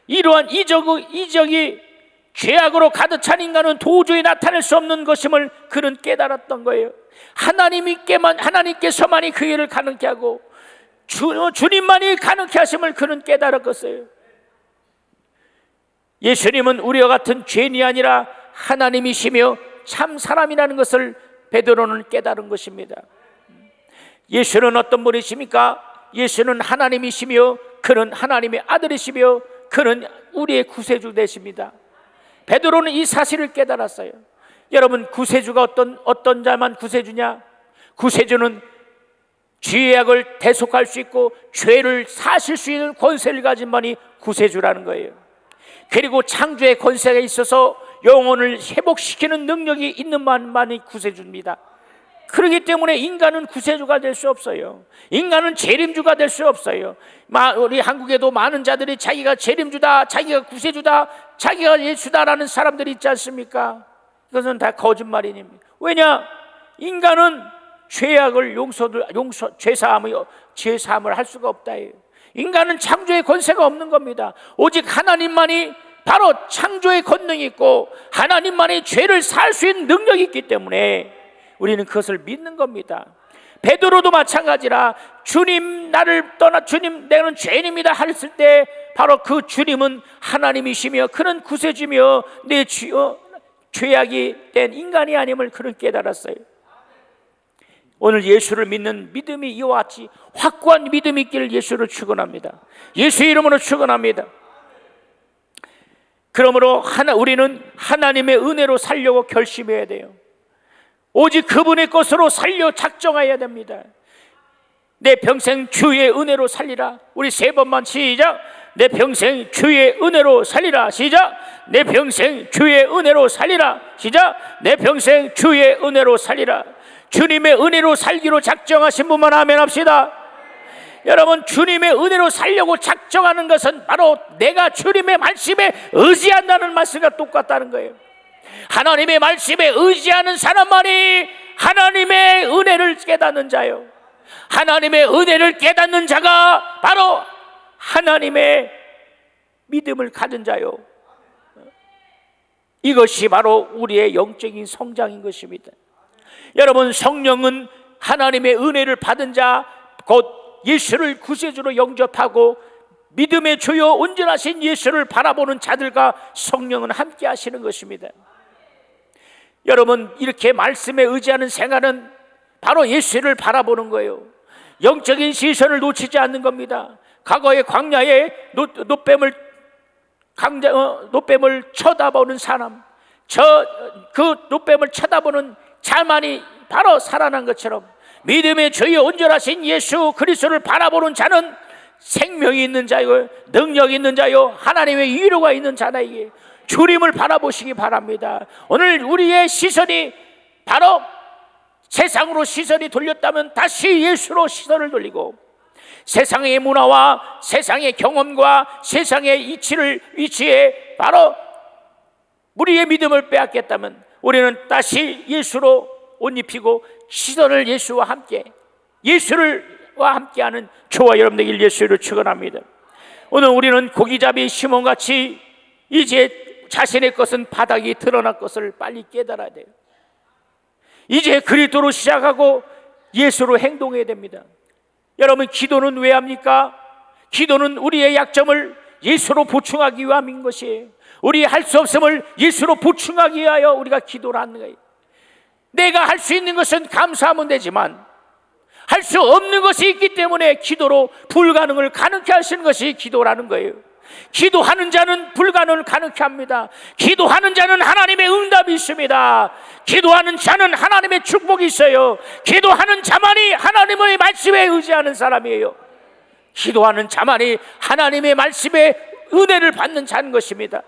이러한 이적이 죄악으로 가득 찬 인간은 도저히 나타낼 수 없는 것임을 그는 깨달았던 거예요. 하나님께서만이 그 일을 가능케 하고 주님만이 가능케 하심을 그는 깨달았겠어요. 예수님은 우리와 같은 죄인이 아니라 하나님이시며 참 사람이라는 것을 베드로는 깨달은 것입니다. 예수는 어떤 분이십니까? 예수는 하나님이시며 그는 하나님의 아들이시며 그는 우리의 구세주 되십니다. 베드로는 이 사실을 깨달았어요. 여러분, 구세주가 어떤 자만 구세주냐? 구세주는 죄악을 대속할 수 있고 죄를 사실 수 있는 권세를 가진 분이 구세주라는 거예요. 그리고 창조의 권세가 있어서 영혼을 회복시키는 능력이 있는 만이 구세주입니다. 그렇기 때문에 인간은 구세주가 될 수 없어요. 인간은 재림주가 될 수 없어요. 우리 한국에도 많은 자들이 자기가 재림주다, 자기가 구세주다, 자기가 예수다라는 사람들이 있지 않습니까? 이것은 다 거짓말입니다. 왜냐? 인간은 죄악을 죄사함을 할 수가 없다. 인간은 창조의 권세가 없는 겁니다. 오직 하나님만이 바로 창조의 권능이 있고 하나님만이 죄를 살 수 있는 능력이 있기 때문에 우리는 그것을 믿는 겁니다. 베드로도 마찬가지라 주님 주님 내는 죄인입니다 했을 때 바로 그 주님은 하나님이시며 그는 구세주며 내 죄악이 된 인간이 아님을 그는 깨달았어요. 오늘 예수를 믿는 믿음이 이와 같이 확고한 믿음이 있기를 예수를 축원합니다. 예수 이름으로 축원합니다. 그러므로 우리는 하나님의 은혜로 살려고 결심해야 돼요. 오직 그분의 것으로 살려 작정해야 됩니다. 내 평생 주의 은혜로 살리라. 우리 3번만 시작. 내 평생 주의 은혜로 살리라. 시작. 내 평생 주의 은혜로 살리라. 시작. 내 평생 주의 은혜로 살리라. 주님의 은혜로 살기로 작정하신 분만 아멘 합시다. 여러분, 주님의 은혜로 살려고 작정하는 것은 바로 내가 주님의 말씀에 의지한다는 말씀과 똑같다는 거예요. 하나님의 말씀에 의지하는 사람만이 하나님의 은혜를 깨닫는 자요, 하나님의 은혜를 깨닫는 자가 바로 하나님의 믿음을 가진 자요. 이것이 바로 우리의 영적인 성장인 것입니다. 여러분, 성령은 하나님의 은혜를 받은 자, 곧 예수를 구세주로 영접하고 믿음의 주요 온전하신 예수를 바라보는 자들과 성령은 함께 하시는 것입니다. 여러분, 이렇게 말씀에 의지하는 생활은 바로 예수를 바라보는 거예요. 영적인 시선을 놓치지 않는 겁니다. 과거의 광야에 노뱀을 쳐다보는 사람, 그 노뱀을 쳐다보는 자만이 바로 살아난 것처럼 믿음의 주여 온전하신 예수 그리스도를 바라보는 자는 생명이 있는 자요, 능력이 있는 자요, 하나님의 위로가 있는 자다. 이게 주님을 바라보시기 바랍니다. 오늘 우리의 시선이 바로 세상으로 시선이 돌렸다면 다시 예수로 시선을 돌리고, 세상의 문화와 세상의 경험과 세상의 위치에 바로 우리의 믿음을 빼앗겼다면 우리는 다시 예수로 옷 입히고 시선을 예수와 함께하는 저와 여러분 되길 예수를 축원합니다. 오늘 우리는 고기잡이 시몬같이 이제 자신의 것은 바닥이 드러날 것을 빨리 깨달아야 돼요. 이제 그리스도로 시작하고 예수로 행동해야 됩니다. 여러분, 기도는 왜 합니까? 기도는 우리의 약점을 예수로 보충하기 위함인 것이에요. 우리 할 수 없음을 예수로 보충하기 위하여 우리가 기도를 하는 거예요. 내가 할 수 있는 것은 감사하면 되지만 할 수 없는 것이 있기 때문에 기도로 불가능을 가능케 하시는 것이 기도라는 거예요. 기도하는 자는 불가능을 가능케 합니다. 기도하는 자는 하나님의 응답이 있습니다. 기도하는 자는 하나님의 축복이 있어요. 기도하는 자만이 하나님의 말씀에 의지하는 사람이에요. 기도하는 자만이 하나님의 말씀에 은혜를 받는 자인 것입니다.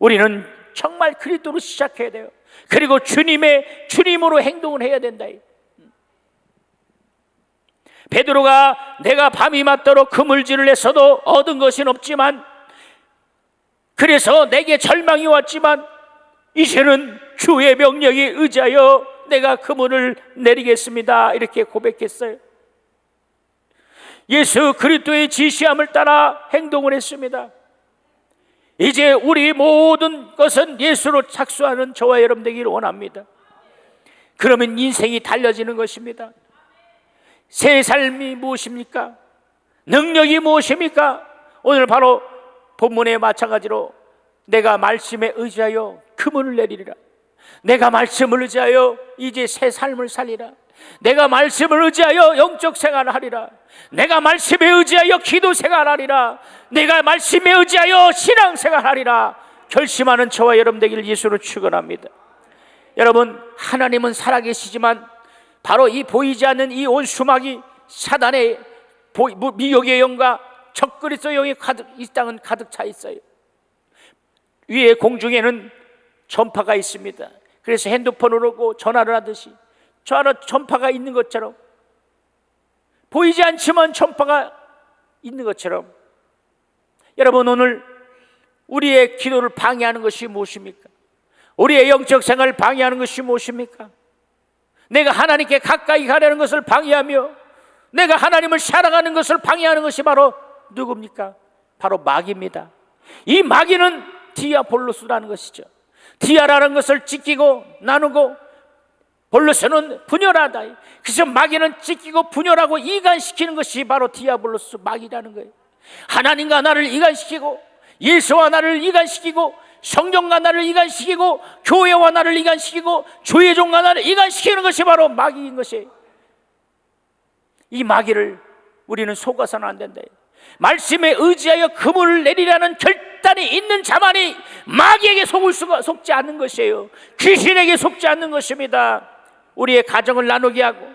우리는 정말 그리스도로 시작해야 돼요. 그리고 주님으로 행동을 해야 된다. 베드로가 내가 밤이 맞도록 그물질을 했어도 얻은 것은 없지만, 그래서 내게 절망이 왔지만 이제는 주의 명령에 의지하여 내가 그물을 내리겠습니다, 이렇게 고백했어요. 예수 그리스도의 지시함을 따라 행동을 했습니다. 이제 우리 모든 것은 예수로 착수하는 저와 여러분 되기를 원합니다. 그러면 인생이 달라지는 것입니다. 새 삶이 무엇입니까? 능력이 무엇입니까? 오늘 바로 본문에 마찬가지로 내가 말씀에 의지하여 그물을 내리리라. 내가 말씀을 의지하여 이제 새 삶을 살리라. 내가 말씀을 의지하여 영적 생활을 하리라. 내가 말씀에 의지하여 기도 생활하리라. 내가 말씀에 의지하여 신앙 생활하리라. 결심하는 저와 여러분 되기를 예수로 축원합니다. 여러분, 하나님은 살아계시지만 바로 이 보이지 않는 이 온 수막이 사단의 미혹의 영과 적그리스도의 영이 이 땅은 가득 차 있어요. 위에 공중에는 전파가 있습니다. 그래서 핸드폰으로 전화를 하듯이 전파가 있는 것처럼, 보이지 않지만 전파가 있는 것처럼, 여러분, 오늘 우리의 기도를 방해하는 것이 무엇입니까? 우리의 영적 생활을 방해하는 것이 무엇입니까? 내가 하나님께 가까이 가려는 것을 방해하며 내가 하나님을 사랑하는 것을 방해하는 것이 바로 누굽니까? 바로 마귀입니다. 이 마귀는 디아볼로스라는 것이죠. 디아라는 것을 찢기고 나누고, 볼로스는 분열하다. 그래서 마귀는 찢기고 분열하고 이간시키는 것이 바로 디아볼로스, 마귀라는 거예요. 하나님과 나를 이간시키고, 예수와 나를 이간시키고, 성령과 나를 이간시키고, 교회와 나를 이간시키고, 주의 종과 나를 이간시키는 것이 바로 마귀인 것이에요. 이 마귀를 우리는 속아서는 안 된다. 말씀에 의지하여 그물을 내리라는 결단이 있는 자만이 마귀에게 속지 않는 것이에요. 귀신에게 속지 않는 것입니다. 우리의 가정을 나누게 하고,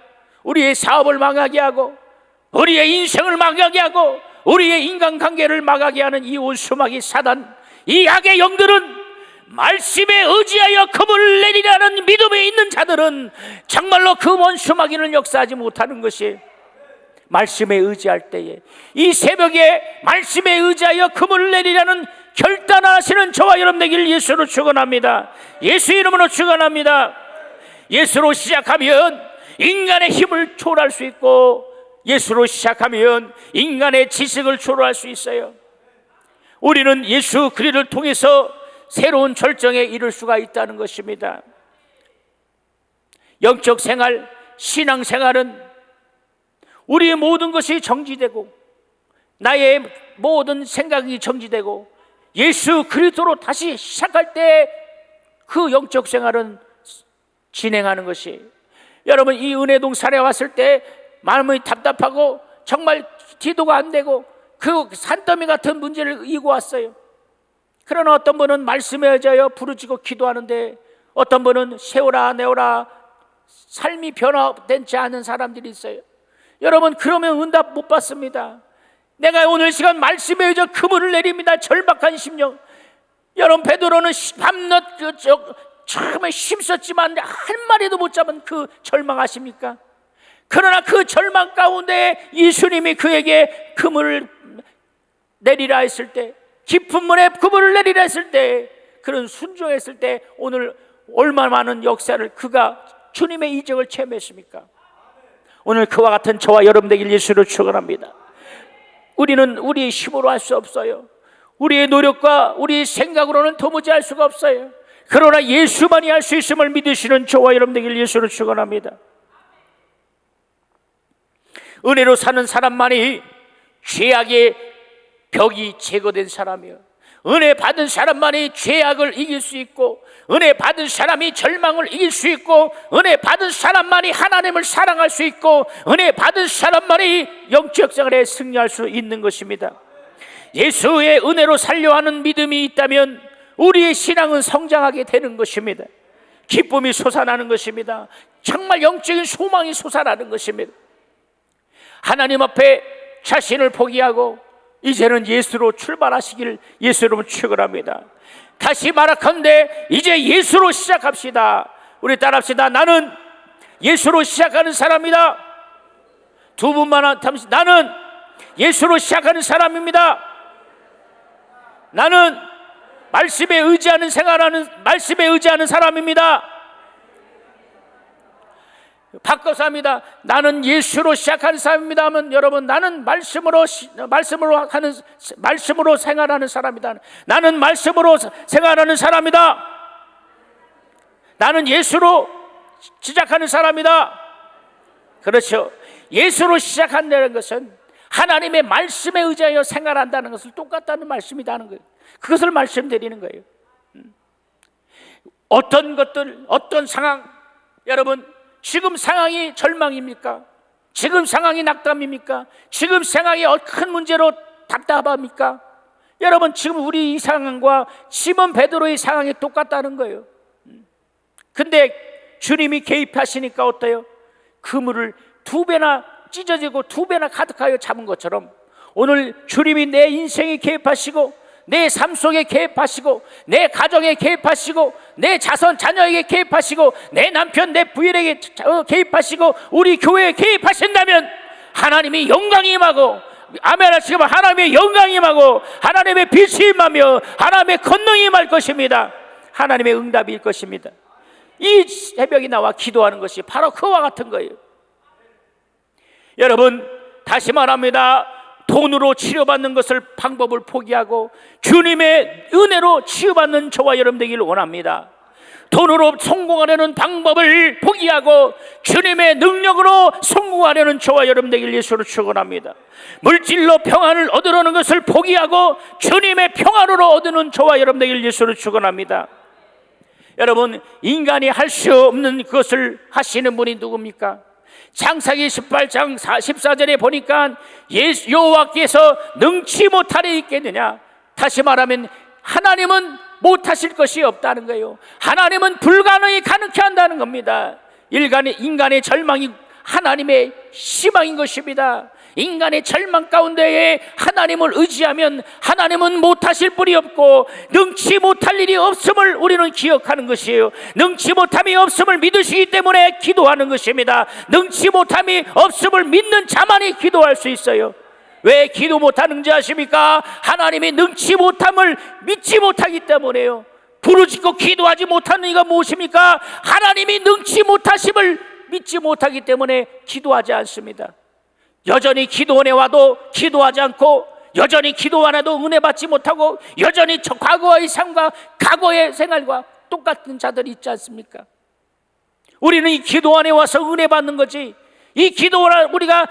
우리의 사업을 망하게 하고, 우리의 인생을 망하게 하고, 우리의 인간관계를 망하게 하는 이 온수마귀 사단, 이 악의 영들은 말씀에 의지하여 그물을 내리라는 믿음에 있는 자들은 정말로 그 원수마귀는 역사하지 못하는 것이, 말씀에 의지할 때에, 이 새벽에 말씀에 의지하여 그물을 내리라는 결단하시는 저와 여러분 되기를 예수로 축원합니다. 예수 이름으로 축원합니다. 예수로 시작하면 인간의 힘을 초월할 수 있고, 예수로 시작하면 인간의 지식을 초월할 수 있어요. 우리는 예수 그리스도를 통해서 새로운 절정에 이를 수가 있다는 것입니다. 영적 생활, 신앙 생활은 우리의 모든 것이 정지되고 나의 모든 생각이 정지되고 예수 그리스도로 다시 시작할 때 그 영적 생활은 진행하는 것이, 여러분 이 은혜동 산에 왔을 때 마음이 답답하고 정말 기도가 안 되고 그 산더미 같은 문제를 이고 왔어요. 그러나 어떤 분은 말씀에 의지하여 부르짖고 기도하는데 어떤 분은 세워라 내어라 삶이 변화되지 않은 사람들이 있어요. 여러분 그러면 응답 못 받습니다. 내가 오늘 시간 말씀에 의지하여 그물을 내립니다. 절박한 심령. 여러분 베드로는 밤낮 처음에 힘썼지만 한 마리도 못 잡은 그 절망하십니까? 그러나 그 절망 가운데 예수님이 그에게 그물을 내리라 했을 때, 깊은 물에 그물을 내리라 했을 때, 그런 순종했을 때 오늘 얼마나 많은 역사를 그가 주님의 이적을 체험했습니까? 오늘 그와 같은 저와 여러분 되길 예수로 축원합니다. 우리는 우리의 힘으로 할 수 없어요. 우리의 노력과 우리의 생각으로는 도무지 할 수가 없어요. 그러나 예수만이 할 수 있음을 믿으시는 저와 여러분 되길 예수로 축원합니다. 은혜로 사는 사람만이 죄악의 벽이 제거된 사람이요, 은혜 받은 사람만이 죄악을 이길 수 있고, 은혜 받은 사람이 절망을 이길 수 있고, 은혜 받은 사람만이 하나님을 사랑할 수 있고, 은혜 받은 사람만이 영적 생활에 승리할 수 있는 것입니다. 예수의 은혜로 살려 하는 믿음이 있다면 우리의 신앙은 성장하게 되는 것입니다. 기쁨이 솟아나는 것입니다. 정말 영적인 소망이 솟아나는 것입니다. 하나님 앞에 자신을 포기하고 이제는 예수로 출발하시길 예수 이름으로 축원합니다. 다시 말하건대 이제 예수로 시작합시다. 우리 따라합시다. 나는 예수로 시작하는 사람이다. 두 분만 잠시. 나는 예수로 시작하는 사람입니다. 나는 말씀에 의지하는 생활하는, 말씀에 의지하는 사람입니다. 바꿔서 합니다. 나는 예수로 시작하는 사람입니다 하면, 여러분 나는 말씀으로 생활하는 사람이다. 나는 말씀으로 생활하는 사람이다. 나는 예수로 시작하는 사람이다. 그렇죠. 예수로 시작한다는 것은 하나님의 말씀에 의지하여 생활한다는 것을 똑같다는 말씀이라는 거예요. 그것을 말씀드리는 거예요. 어떤 것들, 어떤 상황, 여러분 지금 상황이 절망입니까? 지금 상황이 낙담입니까? 지금 상황이 큰 문제로 답답합니까? 여러분 지금 우리 이 상황과 시몬 베드로의 상황이 똑같다는 거예요. 근데 주님이 개입하시니까 어때요? 그물을 두 배나 찢어지고 두 배나 가득하여 잡은 것처럼 오늘 주님이 내 인생에 개입하시고 내 삶 속에 개입하시고 내 가정에 개입하시고 내 자손 자녀에게 개입하시고 내 남편 내 부인에게 개입하시고 우리 교회에 개입하신다면 하나님이 영광이 임하고, 아멘 하시면 하나님의 영광이 임하고 하나님의 빛이 임하며 하나님의 권능이 임할 것입니다. 하나님의 응답일 것입니다. 이 새벽에 나와 기도하는 것이 바로 그와 같은 거예요. 여러분 다시 말합니다. 돈으로 치료받는 것을 방법을 포기하고 주님의 은혜로 치유받는 저와 여러분 되기를 원합니다. 돈으로 성공하려는 방법을 포기하고 주님의 능력으로 성공하려는 저와 여러분 되기를 예수로 축원합니다. 물질로 평안을 얻으려는 것을 포기하고 주님의 평안으로 얻는 저와 여러분 되기를 예수로 축원합니다. 여러분 인간이 할 수 없는 것을 하시는 분이 누굽니까? 창세기 18장 14절에 보니까 여호와께서 능치 못하리 있겠느냐. 다시 말하면 하나님은 못하실 것이 없다는 거예요. 하나님은 불가능이 가능케 한다는 겁니다. 인간의 절망이 하나님의 희망인 것입니다. 인간의 절망 가운데에 하나님을 의지하면 하나님은 못하실 분이 없고 능치 못할 일이 없음을 우리는 기억하는 것이에요. 능치 못함이 없음을 믿으시기 때문에 기도하는 것입니다. 능치 못함이 없음을 믿는 자만이 기도할 수 있어요. 왜 기도 못하는지 아십니까? 하나님이 능치 못함을 믿지 못하기 때문에요. 부르짖고 기도하지 못하는 이가 무엇입니까? 하나님이 능치 못하심을 믿지 못하기 때문에 기도하지 않습니다. 여전히 기도원에 와도 기도하지 않고, 여전히 기도 안 해도 은혜 받지 못하고, 여전히 저 과거의 삶과 과거의 생활과 똑같은 자들이 있지 않습니까? 우리는 이 기도 안에 와서 은혜 받는 거지, 이 기도원 우리가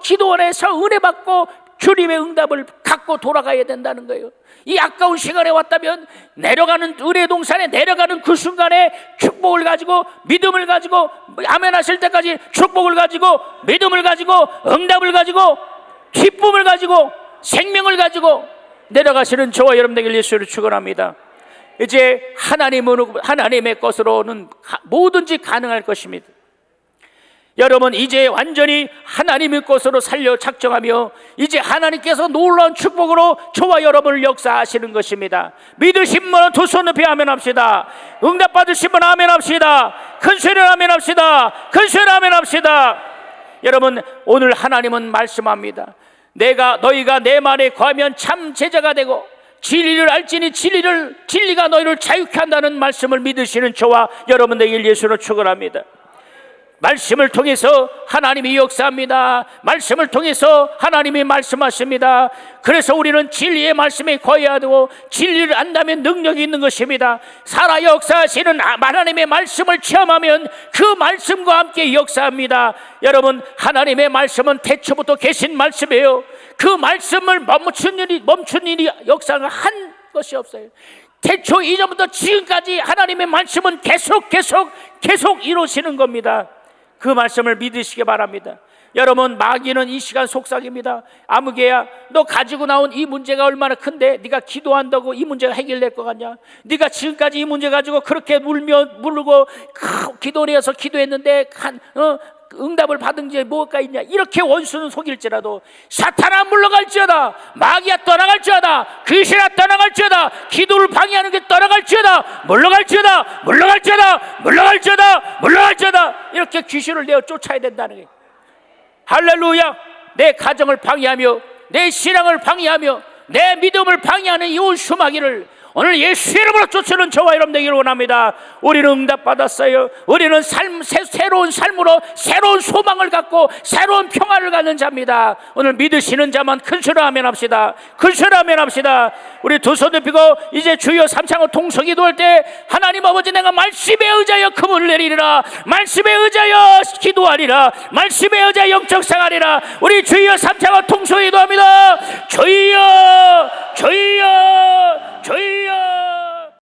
기도원에서 은혜 받고 주님의 응답을 갖고 돌아가야 된다는 거예요. 이 아까운 시간에 왔다면 내려가는 은혜 동산에 내려가는 그 순간에 축복을 가지고 믿음을 가지고 아멘 하실 때까지 축복을 가지고 믿음을 가지고 응답을 가지고 기쁨을 가지고 생명을 가지고 내려가시는 저와 여러분 되길 예수를 축원합니다. 이제 하나님의 것으로는 뭐든지 가능할 것입니다. 여러분 이제 완전히 하나님의 것으로 살려 작정하며 이제 하나님께서 놀라운 축복으로 저와 여러분을 역사하시는 것입니다. 믿으신 분은 두 손 높이 아멘 합시다. 응답 받으신 분은 아멘 합시다. 큰 소리로 아멘 합시다. 큰 소리로 아멘 합시다. 여러분 오늘 하나님은 말씀합니다. 너희가 내 말에 거하면 참 제자가 되고 진리를 알지니 진리가 너희를 자유케 한다는 말씀을 믿으시는 저와 여러분 되길 예수로 축원합니다. 말씀을 통해서 하나님이 역사합니다. 말씀을 통해서 하나님이 말씀하십니다. 그래서 우리는 진리의 말씀에 거해야 되고 진리를 안다면 능력이 있는 것입니다. 살아 역사하시는 하나님의 말씀을 체험하면 그 말씀과 함께 역사합니다. 여러분 하나님의 말씀은 태초부터 계신 말씀이에요. 그 말씀을 멈춘 일이 역사를 한 것이 없어요. 태초 이전부터 지금까지 하나님의 말씀은 계속 이루시는 겁니다. 그 말씀을 믿으시기 바랍니다. 여러분 마귀는 이 시간 속삭입니다. 아무개야 너 가지고 나온 이 문제가 얼마나 큰데 네가 기도한다고 이 문제가 해결될 것 같냐? 네가 지금까지 이 문제 가지고 그렇게 물고 기도를 해서 기도했는데 응답을 받은 게 뭐가 있냐? 이렇게 원수는 속일지라도 사탄아 물러갈지어다, 마귀야 떠나갈지어다, 귀신아 떠나갈지어다, 기도를 방해하는 게 떠나갈지어다, 물러갈지어다 이렇게 귀신을 내어 쫓아야 된다는 거예요. 할렐루야. 내 가정을 방해하며 내 신앙을 방해하며 내 믿음을 방해하는 이 온수마귀를 오늘 예수 이름으로 쫓는 저와 여러분 되기를 원합니다. 우리는 응답받았어요. 우리는 새로운 삶으로 새로운 소망을 갖고 새로운 평화를 갖는 자입니다. 오늘 믿으시는 자만 큰 소리로 아멘 합시다. 큰 소리로 아멘 합시다. 우리 두 손 높이고 이제 주여 삼창을 통성기도할 때 하나님 아버지 내가 말씀에 의지하여 금을 내리리라, 말씀에 의지하여 기도하리라, 말씀에 의지하여 영적 생활이라. 우리 주여 삼창을 통성기도합니다. 주여 주여 주여